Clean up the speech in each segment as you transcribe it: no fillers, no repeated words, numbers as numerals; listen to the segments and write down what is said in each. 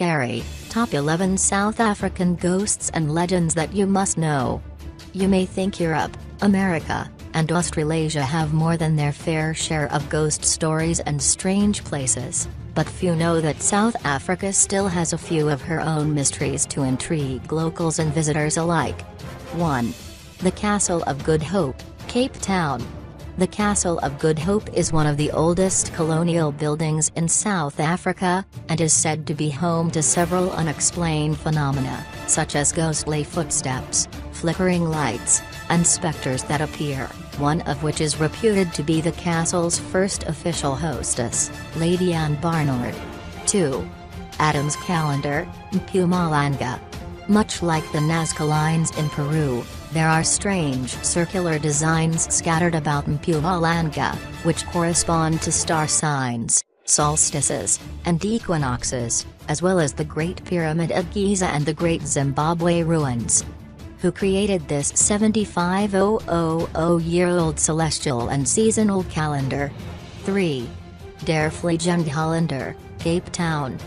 scary, Top 11 South African Ghosts and Legends That You Must Know. You may think Europe, America, and Australasia have more than their fair share of ghost stories and strange places, but few know that South Africa still has a few of her own mysteries to intrigue locals and visitors alike. 1. The Castle of Good Hope, Cape Town. The Castle of Good Hope is one of the oldest colonial buildings in South Africa, and is said to be home to several unexplained phenomena, such as ghostly footsteps, flickering lights, and specters that appear, one of which is reputed to be the castle's first official hostess, Lady Anne Barnard. 2. Adam's Calendar, Mpumalanga. Much like the Nazca lines in Peru, there are strange circular designs scattered about Mpumalanga, which correspond to star signs, solstices, and equinoxes, as well as the Great Pyramid of Giza and the Great Zimbabwe ruins. Who created this 75000-year-old celestial and seasonal calendar? 3. Der Vliegende, Cape Town.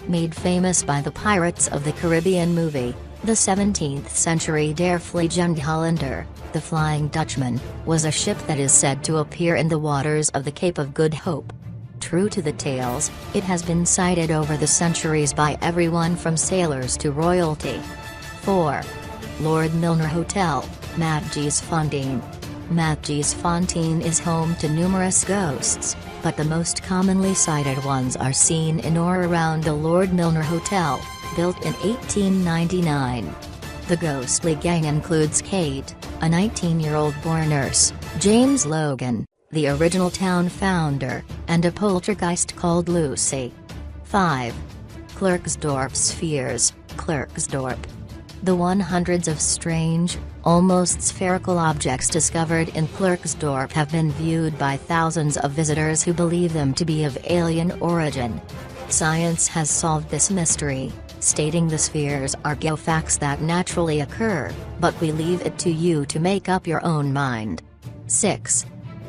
Made famous by the Pirates of the Caribbean movie, the 17th century Der Vliegende, the Flying Dutchman, was a ship that is said to appear in the waters of the Cape of Good Hope. True to the tales, it has been sighted over the centuries by everyone from sailors to royalty. 4. Lord Milner Hotel, Matjiesfontein. Matjiesfontein is home to numerous ghosts, but the most commonly sighted ones are seen in or around the Lord Milner Hotel, built in 1899. The ghostly gang includes Kate, a 19-year-old born nurse, James Logan, the original town founder, and a poltergeist called Lucy. 5. Klerksdorp Spheres, Klerksdorp. The hundreds of strange, almost spherical objects discovered in Klerksdorp have been viewed by thousands of visitors who believe them to be of alien origin. Science has solved this mystery, stating the spheres are geofacts that naturally occur, but we leave it to you to make up your own mind. 6.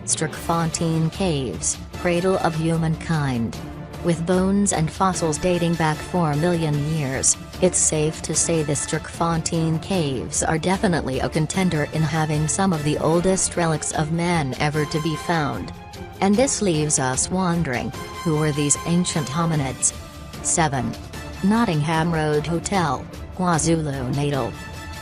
Sterkfontein Caves, Cradle of Humankind. With bones and fossils dating back 4 million years, it's safe to say the Sterkfontein Caves are definitely a contender in having some of the oldest relics of man ever to be found. And this leaves us wondering, who were these ancient hominids? 7. Nottingham Road Hotel, KwaZulu-Natal.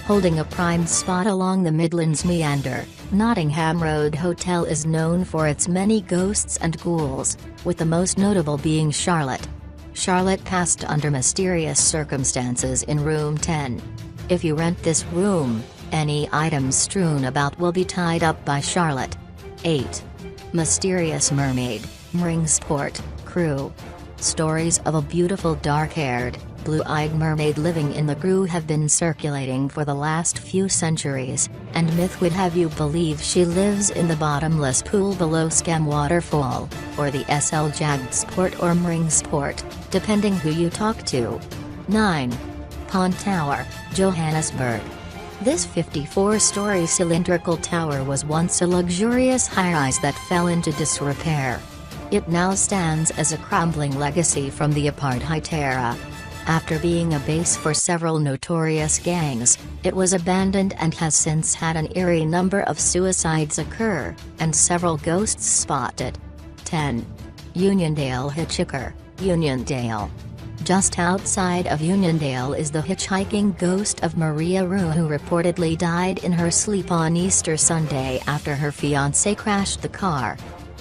Holding a prime spot along the Midlands meander, Nottingham Road Hotel is known for its many ghosts and ghouls, with the most notable being Charlotte. Charlotte passed under mysterious circumstances in room 10. If you rent this room, any items strewn about will be tied up by Charlotte. 8. Mysterious Mermaid, Mringsport, Crew. Stories of a beautiful dark-haired, blue-eyed mermaid living in the Crew have been circulating for the last few centuries, and myth would have you believe she lives in the bottomless pool below Skam Waterfall, or the SL Jagdsport or Mringsport, depending who you talk to. 9. Pond Tower, Johannesburg. This 54-story cylindrical tower was once a luxurious high-rise that fell into disrepair. It now stands as a crumbling legacy from the apartheid era. After being a base for several notorious gangs, it was abandoned and has since had an eerie number of suicides occur, and several ghosts spotted. 10. Uniondale Hitchhiker, Uniondale. Just outside of Uniondale is the hitchhiking ghost of Maria Rue, who reportedly died in her sleep on Easter Sunday after her fiancé crashed the car.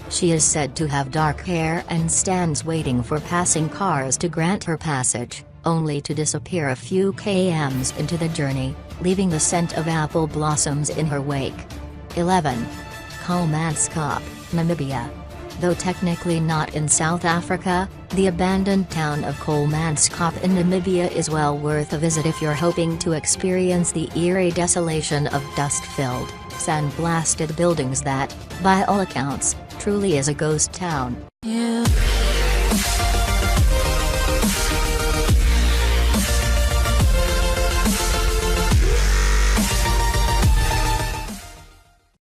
She is said to have dark hair and stands waiting for passing cars to grant her passage, only to disappear a few kms into the journey, leaving the scent of apple blossoms in her wake. 11. Kolmanskop, Namibia. Though technically not in South Africa, the abandoned town of Kolmanskop in Namibia is well worth a visit if you're hoping to experience the eerie desolation of dust-filled, sand-blasted buildings that, by all accounts, truly is a ghost town.